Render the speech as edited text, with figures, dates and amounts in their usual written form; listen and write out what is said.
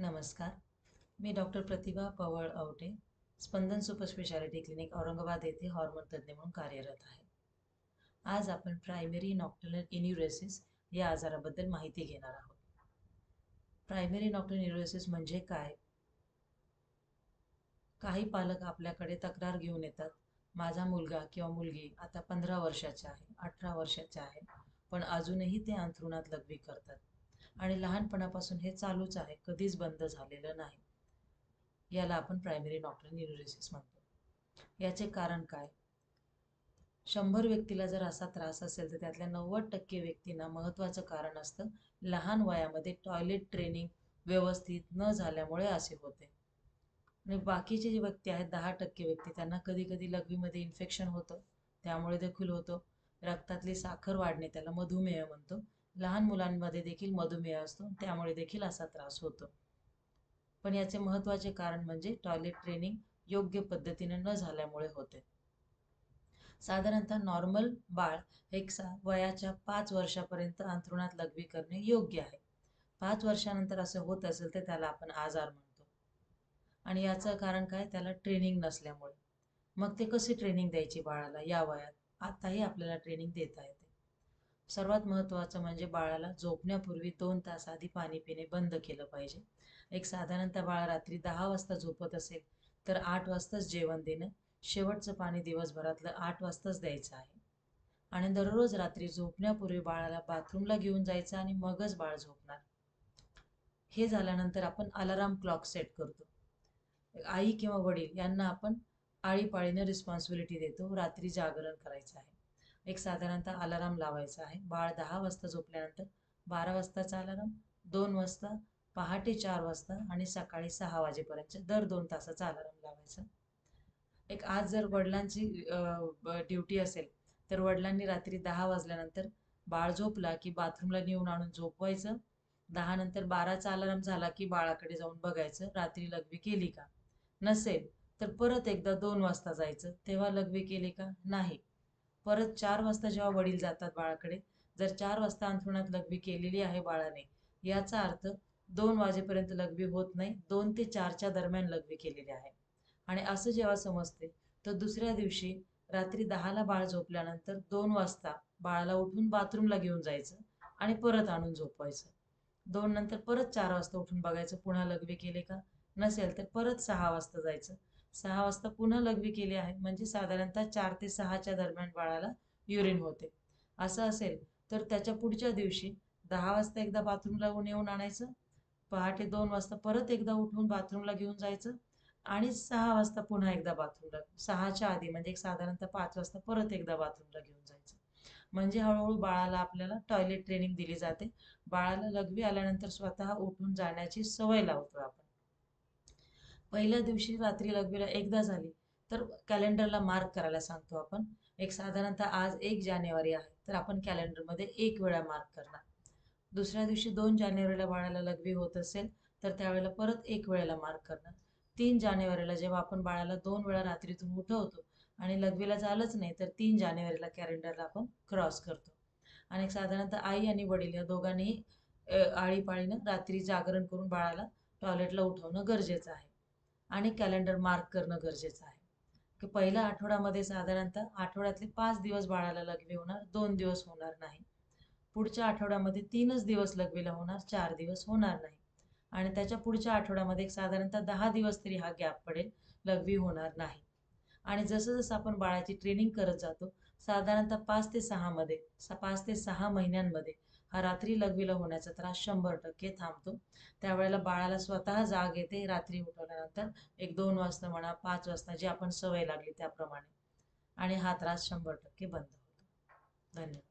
नमस्कार. मी डॉक्टर प्रतिभा पवळ आवटे, स्पंदन super speciality clinic Aurangabad येथे hormone तज्ज्ञ म्हणून कार्यरत आहे. आज आपण प्रायमरी नॉक्टर्नल इन्युरेसिस या आजाराबद्दल माहिती घेणार आहोत. प्रायमरी नॉक्टर्नल इन्युरेसिस म्हणजे काय? काही पालक आपल्याकडे तक्रार घेऊन येतात, माझा मुलगा किंवा मुलगी आता 15 वर्षाचे आहे, 18 वर्षाचे आहे, पण अजूनही ते अंथरुणात लघवी करतात आणि लहानपणापासून हे चालूच आहे, कधीच बंद झालेलं नाही. याला आपण प्रायमरी नॉक्टर्नल इन्युरेसिस म्हणतो. याचे कारण काय? 100 व्यक्तीला जर असा त्रास असेल तर त्यातल्या 90% व्यक्तींना महत्त्वाचं कारण असतं लहान वयामध्ये टॉयलेट ट्रेनिंग व्यवस्थित न झाल्यामुळे असे होते. आणि बाकीचे जे व्यक्ती आहेत 10% व्यक्ती त्यांना कधी कधी लघवीमध्ये इन्फेक्शन होतं, त्यामुळे देखील होतं. रक्तातली साखर वाढणे, त्याला मधुमेह म्हणतो. लहान मुलांमध्ये देखील मधुमेह असतो, त्यामुळे देखील असा त्रास होतो. पण याचे महत्त्वाचे कारण म्हणजे टॉयलेट ट्रेनिंग योग्य पद्धतीने न झाल्यामुळे होते. साधारणतः नॉर्मल बाळ वयाच्या 5 वर्षापर्यंत अंथरुणात लघवी करणे योग्य आहे. 5 वर्षानंतर असं होत असेल तर त्याला आपण आजार म्हणतो. आणि याचं कारण काय? त्याला ट्रेनिंग नसल्यामुळे. मग ते कशी ट्रेनिंग द्यायची बाळाला या वयात? आताही आपल्याला ट्रेनिंग देता येते. सर्वात महत्त्वाचं म्हणजे बाळाला झोपण्यापूर्वी 2 तास आधी पाणी पिणे बंद केलं पाहिजे. साधारणतः बाळ रात्री 10 वाजता झोपत असेल तर 8 वाजताच जेवण देणं, शेवटचं पाणी दिवसभरातलं 8 वाजताच द्यायचं आहे. आणि दररोज रात्री झोपण्यापूर्वी बाळाला बाथरूमला घेऊन जायचं आणि मगच बाळ झोपणार. हे झाल्यानंतर आपण अलाराम क्लॉक सेट करतो. आई किंवा वडील यांना आपण आळीपाळीनं रिस्पॉन्सिबिलिटी देतो, रात्री जागरण करायचं आहे. साधारणतः अलाराम लावायचा आहे. बाळ 10 वाजता झोपल्यानंतर 12 वाजताचा अलाराम, 2 वाजता, पहाटे 4 वाजता आणि सकाळी 6 वाजेपर्यंत दर 2 तासाचा अलाराम लावायचा. आज जर वडिलांची ड्युटी असेल तर वडिलांनी रात्री 10 वाजल्यानंतर बाळ झोपला की बाथरूमला नेऊन आणून झोपवायचं. 10 नंतर 12चा अलाराम झाला की बाळाकडे जाऊन बघायचं रात्री लघवी केली का. नसेल तर परत एकदा 2 वाजता जायचं, तेव्हा लघवी केली का, नाही. परत 4 वाजता जेव्हा वडील जातात बाळाकडे, जर 4 वाजता अंथरुणात लघवी केलेली आहे बाळाने, याचा अर्थ 2 वाजेपर्यंत लघवी होत नाही, 2 ते 4च्या दरम्यान लघवी केलेली आहे. आणि असं जेव्हा समजते तर दुसऱ्या दिवशी रात्री 10ला बाळ झोपल्यानंतर 2 वाजता बाळाला उठून बाथरूमला घेऊन जायचं आणि परत आणून झोपवायचं. 2 नंतर परत 4 वाजता उठून बघायचं पुन्हा लघवी केले का. नसेल तर परत 6 वाजता जायचं. 6 वाजता पुन्हा लघवी केली आहे म्हणजे साधारणतः 4 ते 6च्या दरम्यान बाळाला युरिन होते. असं असेल तर त्याच्या पुढच्या दिवशी 10 वाजता एकदा बाथरूमला नेऊन आणायचं, पहाटे 2 वाजता परत एकदा उठून बाथरूमला घेऊन जायचं आणि 6 वाजता पुन्हा एकदा बाथरूमला, 6च्या आधी म्हणजे साधारणतः 5 वाजता परत एकदा बाथरूमला घेऊन जायचं. म्हणजे हळूहळू बाळाला आपल्याला टॉयलेट ट्रेनिंग दिली जाते. बाळाला लघवी आल्यानंतर स्वतः उठून जाण्याची सवय लावतो आपण. पहिल्या दिवशी रात्री लघवीला एकदा झाली तर कॅलेंडरला मार्क करायला सांगतो आपण. साधारणतः आज 1 जानेवारी आहे तर आपण कॅलेंडरमध्ये 1 वेळा मार्क करणार. दुसऱ्या दिवशी 2 जानेवारीला बाळाला लघवी होत असेल तर त्यावेळेला परत 1 वेळेला मार्क करणार. 3 जानेवारीला जेव्हा आपण बाळाला 2 वेळा रात्रीतून उठवतो आणि लघवीला झालंच नाही तर 3 जानेवारीला कॅलेंडरला आपण क्रॉस करतो. आणि साधारणतः आई आणि वडील या दोघांनीही आळीपाळीनं रात्री जागरण करून बाळाला टॉयलेटला उठवणं गरजेचं आहे आणि कॅलेंडर मार्क करणं गरजेचं आहे. की पहिल्या आठवड्यामध्ये साधारणतः आठवड्यातले 5 दिवस बाळाला लघवी होणार, 2 दिवस होणार नाही. पुढच्या आठवड्यामध्ये 3च दिवस लघवीला होणार, 4 दिवस होणार नाही. आणि त्याच्या पुढच्या आठवड्यामध्ये साधारणतः 10 दिवस तरी हा गॅप पडेल, लघवी होणार नाही. आणि जसं जसं आपण बाळाची ट्रेनिंग करत जातो साधारणतः 5 ते 6 महिन्यांमध्ये हा रात्री लघवीला होण्याचा त्रास 100% थांबतो. त्यावेळेला बाळाला स्वतः जाग येते रात्री उठवल्यानंतर, 2 वाजता म्हणा, 5 वाजता, जी आपण सवय लागली त्याप्रमाणे. आणि हा त्रास 100% बंद होतो. धन्यवाद.